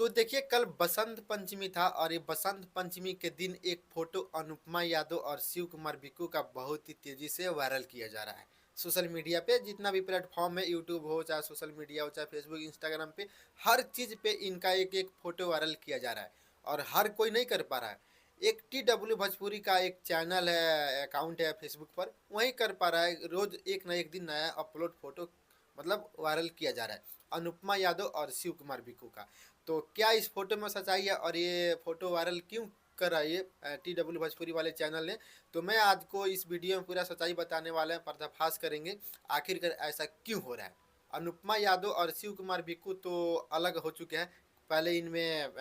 तो देखिए कल बसंत पंचमी था और ये बसंत पंचमी के दिन एक फोटो अनुपमा यादव और शिव कुमार बिक्कू का बहुत ही तेजी से वायरल किया जा रहा है सोशल मीडिया पे। जितना भी प्लेटफॉर्म है, यूट्यूब हो चाहे सोशल मीडिया हो चाहे फेसबुक इंस्टाग्राम पे, हर चीज पे इनका एक एक फोटो वायरल किया जा रहा है और हर कोई नहीं कर पा रहा है। एक TW भोजपुरी का एक चैनल है, अकाउंट है फेसबुक पर, वही कर पा रहा है। रोज एक ना एक दिन नया अपलोड फोटो मतलब वायरल किया जा रहा है अनुपमा यादव और शिव कुमार बिक्कू का। तो क्या इस फोटो में सच्चाई है और ये फोटो वायरल क्यों कर रहा है ये TW भोजपुरी वाले चैनल ने? तो मैं आज को इस वीडियो में पूरा सच्चाई बताने वाले हैं, पर्दाफाश करेंगे आखिरकार ऐसा क्यों हो रहा है। अनुपमा यादव और शिव कुमार बिक्कू तो अलग हो चुके हैं। पहले इनमें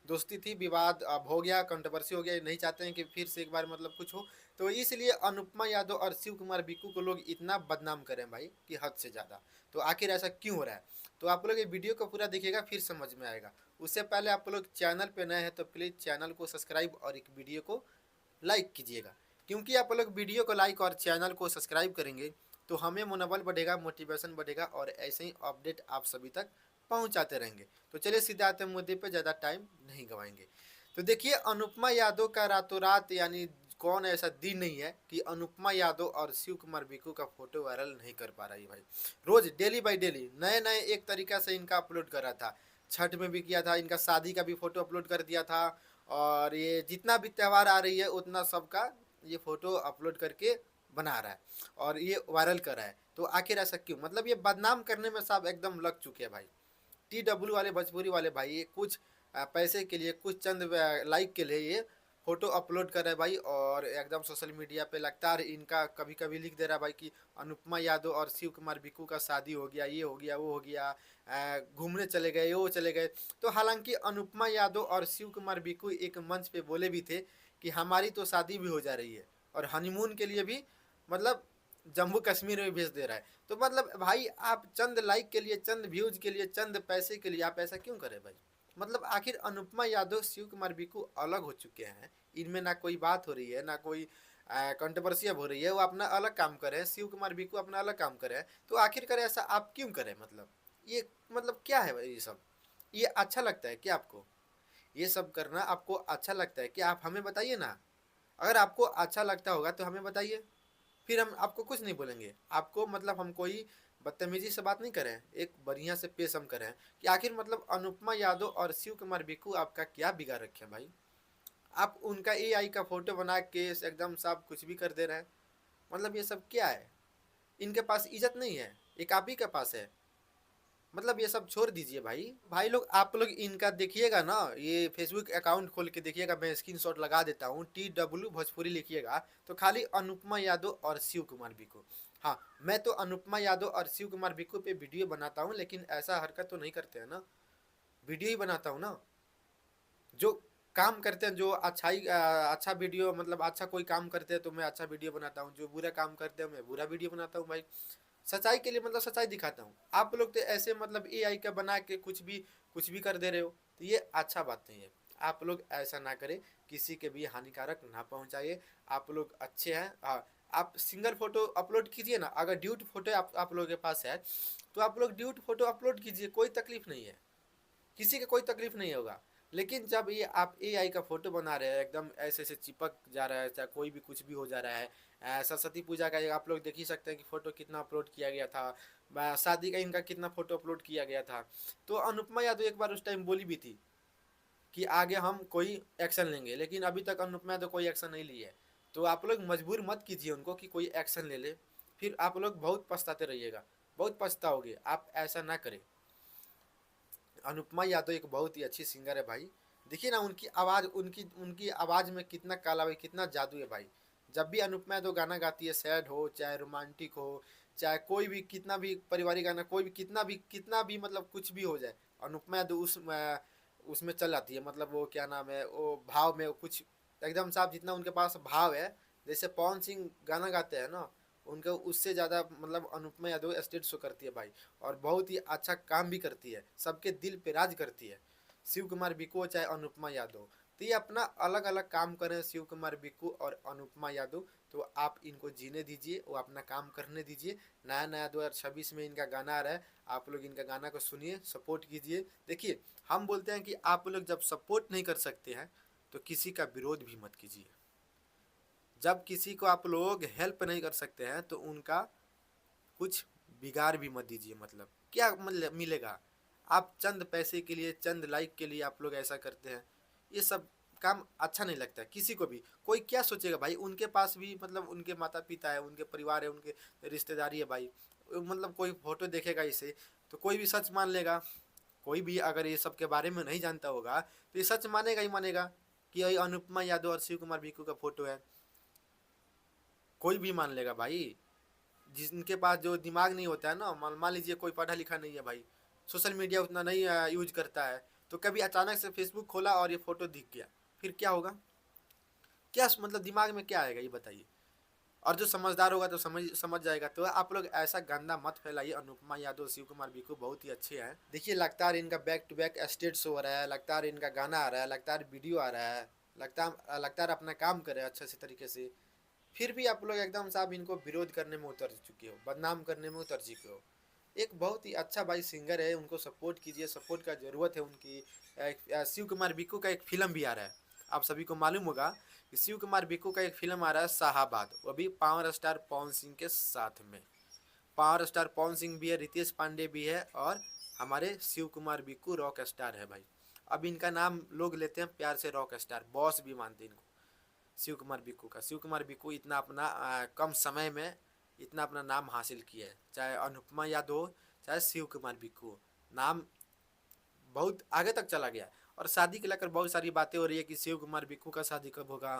दोस्ती थी, विवाद अब हो गया, कंट्रोवर्सी हो गया, नहीं चाहते हैं कि फिर से एक बार मतलब कुछ हो। तो इसलिए अनुपमा यादव और शिव कुमार बिक्कू को लोग इतना बदनाम करें भाई कि हद से ज़्यादा। तो आखिर ऐसा क्यों हो रहा है? तो आप लोग ये वीडियो को पूरा देखिएगा, फिर समझ में आएगा। उससे पहले आप लोग चैनल पे नए हैं तो प्लीज़ चैनल को सब्सक्राइब और एक वीडियो को लाइक कीजिएगा, क्योंकि आप लोग वीडियो को लाइक और चैनल को सब्सक्राइब करेंगे तो हमें मनोबल बढ़ेगा, मोटिवेशन बढ़ेगा और ऐसे ही अपडेट आप सभी तक पहुंचाते रहेंगे। तो चलिए सीधे आते हैं मुद्दे पे, ज़्यादा टाइम नहीं गवाएंगे। तो देखिए अनुपमा यादव का रातों रात यानी कौन ऐसा दिन नहीं है कि अनुपमा यादव और शिव कुमार बिक्कू का फोटो वायरल नहीं कर पा रही भाई। रोज डेली बाई डेली नए नए एक तरीका से इनका अपलोड कर रहा था। छठ में भी किया था, इनका शादी का भी फोटो अपलोड कर दिया था और ये जितना भी त्यौहार आ रही है उतना सबका ये फोटो अपलोड करके बना रहा है और ये वायरल कर रहा है। तो आखिर ऐसा क्यों? मतलब ये बदनाम करने में सब एकदम लग चुके हैं भाई। TW वाले भोजपुरी वाले भाई ये कुछ पैसे के लिए, कुछ चंद लाइक के लिए ये फोटो अपलोड कर रहे हैं भाई और एकदम सोशल मीडिया पे लगातार इनका कभी कभी लिख दे रहा है भाई कि अनुपमा यादव और शिव कुमार बिक्कू का शादी हो गया, ये हो गया, वो हो गया, घूमने चले गए, वो चले गए। तो हालांकि अनुपमा यादव और शिव कुमार बिक्कू एक मंच पे बोले भी थे कि हमारी तो शादी भी हो जा रही है और हनीमून के लिए भी मतलब जम्मू कश्मीर में भेज दे रहा है। तो मतलब भाई आप चंद लाइक के लिए, चंद व्यूज के लिए, चंद पैसे के लिए आप ऐसा क्यों करें भाई? मतलब आखिर अनुपमा यादव शिव कुमार बिक्कू अलग हो चुके हैं, इनमें ना कोई बात हो रही है, ना कोई कंट्रोवर्सी अब हो रही है। वो अपना अलग काम कर रहे हैं, शिव कुमार बिक्कू अपना अलग काम कर रहे हैं। तो आखिरकार ऐसा आप क्यों करें? मतलब ये मतलब क्या है भाई? ये सब ये अच्छा लगता है क्या आपको? ये सब करना आपको अच्छा लगता है क्या? आप हमें बताइए ना। अगर आपको अच्छा लगता होगा तो हमें बताइए, फिर हम आपको कुछ नहीं बोलेंगे। आपको मतलब हम कोई बदतमीजी से बात नहीं करें, एक बढ़िया से पेश हम करें कि आखिर मतलब अनुपमा यादव और शिव कुमार बिक्कू आपका क्या बिगाड़ रखे हैं भाई? आप उनका AI का फोटो बना के एकदम साफ कुछ भी कर दे रहे हैं। मतलब ये सब क्या है? इनके पास इज्जत नहीं है, एक आप ही के पास है। मतलब ये सब छोड़ दीजिए भाई। भाई लोग आप लोग इनका देखिएगा ना, ये फेसबुक अकाउंट खोल के देखिएगा, मैं स्क्रीनशॉट लगा देता हूँ, TW भोजपुरी लिखिएगा तो खाली अनुपमा यादव और शिव कुमार बिक्कू। हाँ, मैं तो अनुपमा यादव और शिव कुमार बिक्कू पे वीडियो बनाता हूँ, लेकिन ऐसा हरकत तो नहीं करते हैं ना। वीडियो ही बनाता हूँ ना, जो काम करते हैं, जो अच्छाई अच्छा वीडियो मतलब अच्छा कोई काम करते हैं तो मैं अच्छा वीडियो बनाता हूँ, जो बुरा काम करते हैं मैं बुरा वीडियो बनाता हूँ भाई। सच्चाई के लिए मतलब सच्चाई दिखाता हूँ। आप लोग तो ऐसे मतलब AI का बना के कुछ भी कर दे रहे हो, तो ये अच्छा बात नहीं है। आप लोग ऐसा ना करें, किसी के भी हानिकारक ना पहुंचाइए। आप लोग अच्छे हैं। आप सिंगल फोटो अपलोड कीजिए ना, अगर ड्यूट फोटो आप लोगों के पास है तो आप लोग ड्यूट फोटो अपलोड कीजिए, कोई तकलीफ नहीं है, किसी का कोई तकलीफ नहीं होगा। लेकिन जब ये आप AI का फोटो बना रहे हैं, एकदम ऐसे ऐसे चिपक जा रहा है, चाहे कोई भी कुछ भी हो जा रहा है। सरस्वती पूजा का आप लोग देख ही सकते हैं कि फोटो कितना अपलोड किया गया था, शादी का इनका कितना फोटो अपलोड किया गया था। तो अनुपमा यादव एक बार उस टाइम बोली भी थी कि आगे हम कोई एक्शन लेंगे, लेकिन अभी तक अनुपमा यादव कोई एक्शन नहीं ली है। तो आप लोग मजबूर मत कीजिए उनको कि कोई एक्शन ले ले, फिर आप लोग बहुत पछताते रहिएगा, बहुत पछताओगे। आप ऐसा ना करें। अनुपमा यादव एक बहुत ही अच्छी सिंगर है भाई। देखिए ना उनकी आवाज़, उनकी उनकी आवाज़ में कितना काला भाई, कितना जादू है भाई। जब भी अनुपमा यादव गाना गाती है, सैड हो चाहे रोमांटिक हो, चाहे कोई भी कितना भी पारिवारिक गाना, कोई भी कितना भी मतलब कुछ भी हो जाए, अनुपमा यादव उसमें चल आती है। मतलब वो क्या नाम है, वो भाव में कुछ एकदम साफ, जितना उनके पास भाव है। जैसे पवन सिंह गाना गाते हैं ना, उनका उससे ज़्यादा मतलब अनुपमा यादव स्टेज शो करती है भाई। और बहुत ही अच्छा काम भी करती है, सबके दिल पे राज करती है। शिव कुमार बिक्कू चाहे अनुपमा यादव, तो ये अपना अलग अलग काम करें शिव कुमार बिक्कू और अनुपमा यादव, तो आप इनको जीने दीजिए, वो अपना काम करने दीजिए। नया नया 2026 में इनका गाना आ रहा है, आप लोग इनका गाना को सुनिए, सपोर्ट कीजिए। देखिए हम बोलते हैं कि आप लोग जब सपोर्ट नहीं कर सकते हैं तो किसी का विरोध भी मत कीजिए। जब किसी को आप लोग हेल्प नहीं कर सकते हैं तो उनका कुछ बिगाड़ भी मत दीजिए। मतलब क्या मतलब मिलेगा? आप चंद पैसे के लिए, चंद लाइक के लिए आप लोग ऐसा करते हैं, ये सब काम अच्छा नहीं लगता किसी को भी। कोई क्या सोचेगा भाई, उनके पास भी मतलब उनके माता पिता है, उनके परिवार है, उनके रिश्तेदारी है भाई। मतलब कोई फोटो देखेगा इसे तो कोई भी सच मान लेगा। कोई भी अगर ये सब के बारे में नहीं जानता होगा तो ये सच मानेगा ही मानेगा कि ये अनुपमा यादव और शिव कुमार बिक्कू का फोटो है। कोई भी मान लेगा भाई। जिनके पास जो दिमाग नहीं होता है ना, मान लीजिए कोई पढ़ा लिखा नहीं है भाई, सोशल मीडिया उतना नहीं यूज करता है, तो कभी अचानक से फेसबुक खोला और ये फोटो दिख गया, फिर क्या होगा? क्या मतलब दिमाग में क्या आएगा ये बताइए? और जो समझदार होगा तो समझ समझ जाएगा। तो आप लोग ऐसा गंदा मत फैलाइए। अनुपमा यादव, शिव कुमार बिक्कू बहुत ही अच्छे हैं। देखिए लगातार इनका back to back state show हो रहा है, लगातार इनका गाना आ रहा है, लगातार वीडियो आ रहा है, लगातार अपना काम कर रहे हैं अच्छे से तरीके से। फिर भी आप लोग एकदम साहब इनको विरोध करने में उतर चुके हो, बदनाम करने में उतर चुके हो। एक बहुत ही अच्छा भाई सिंगर है, उनको सपोर्ट कीजिए, सपोर्ट का ज़रूरत है उनकी। शिव कुमार बिक्कू का एक फिल्म भी आ रहा है, आप सभी को मालूम होगा कि शिव कुमार बिक्कू का एक फिल्म आ रहा है शाहाबाद, वो भी पावर स्टार पवन सिंह के साथ में। पावर स्टार पवन सिंह भी है, रितेश पांडे भी है, और हमारे शिव कुमार बिक्कू रॉक स्टार है भाई। अब इनका नाम लोग लेते हैं प्यार से रॉक स्टार, बॉस भी मानते हैं इनको, शिव कुमार बिक्कू का। शिव कुमार बिक्कू इतना अपना कम समय में इतना अपना नाम हासिल किया है, चाहे अनुपमा यादव हो चाहे शिव कुमार बिक्कू, नाम बहुत आगे तक चला गया। और शादी को लेकर बहुत सारी बातें हो रही है कि शिव कुमार बिक्कू का शादी कब होगा,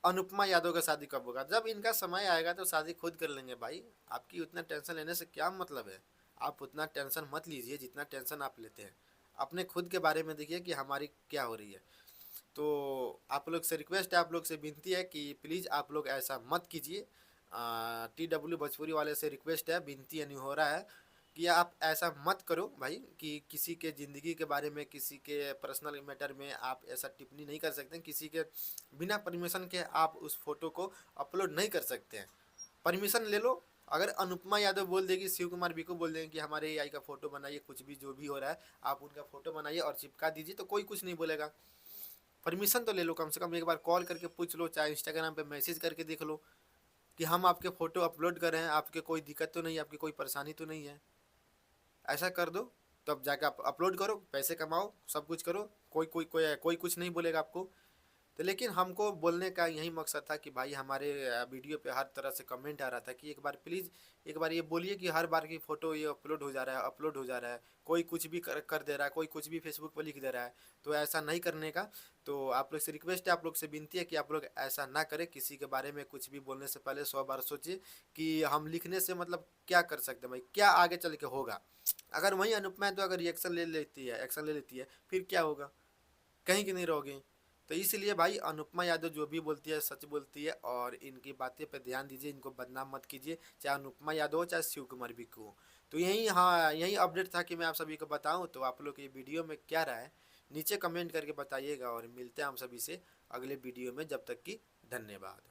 अनुपमा यादव का शादी कब होगा। जब इनका समय आएगा तो शादी खुद कर लेंगे भाई, आपकी उतना टेंशन लेने से क्या मतलब है? आप उतना टेंशन मत लीजिए जितना टेंशन आप लेते हैं। अपने खुद के बारे में देखिए कि हमारी क्या हो रही है। तो आप लोग से रिक्वेस्ट है, आप लोग से विनती है कि प्लीज़ आप लोग ऐसा मत कीजिए। TW भोजपुरी वाले से रिक्वेस्ट है, विनती यानी हो रहा है कि आप ऐसा मत करो भाई कि किसी के ज़िंदगी के बारे में, किसी के पर्सनल मैटर में आप ऐसा टिप्पणी नहीं कर सकते हैं। किसी के बिना परमिशन के आप उस फोटो को अपलोड नहीं कर सकते हैं। परमिशन ले लो। अगर अनुपमा यादव बोल देगी, शिव कुमार बिक्कू बोल देंगे कि हमारे AI का फ़ोटो बनाइए, कुछ भी जो भी हो रहा है आप उनका फ़ोटो बनाइए और चिपका दीजिए, तो कोई कुछ नहीं बोलेगा। परमिशन तो ले लो, कम से कम एक बार कॉल करके पूछ लो, चाहे इंस्टाग्राम पे मैसेज करके देख लो कि हम आपके फ़ोटो अपलोड कर रहे हैं, आपके कोई दिक्कत तो नहीं है, आपकी कोई परेशानी तो नहीं है। ऐसा कर दो, तब जाके आप अपलोड करो, पैसे कमाओ, सब कुछ करो, कोई कुछ नहीं बोलेगा आपको। तो लेकिन हमको बोलने का यही मकसद था कि भाई हमारे वीडियो पे हर तरह से कमेंट आ रहा था कि एक बार प्लीज़ एक बार ये बोलिए कि हर बार की फ़ोटो ये अपलोड हो जा रहा है, अपलोड हो जा रहा है, कोई कुछ भी कर दे रहा है, कोई कुछ भी फेसबुक पर लिख दे रहा है, तो ऐसा नहीं करने का। तो आप लोग से रिक्वेस्ट है, आप लोग से विनती है कि आप लोग ऐसा ना करें। किसी के बारे में कुछ भी बोलने से पहले 100 बार सोचिए कि हम लिखने से मतलब क्या कर सकते हैं भाई, क्या आगे चल के होगा। अगर वहीं अनुपमा है तो अगर रिएक्शन ले लेती है, एक्शन ले लेती है, फिर क्या होगा? कहीं की नहीं रहोगे। तो इसलिए भाई अनुपमा यादव जो भी बोलती है सच बोलती है, और इनकी बातें पे ध्यान दीजिए, इनको बदनाम मत कीजिए, चाहे अनुपमा यादव हो चाहे शिव कुमार बिक्कू हो। तो यही, हाँ यही अपडेट था कि मैं आप सभी को बताऊं। तो आप लोग ये वीडियो में क्या राय है नीचे कमेंट करके बताइएगा, और मिलते हैं हम सभी से अगले वीडियो में। जब तक कि धन्यवाद।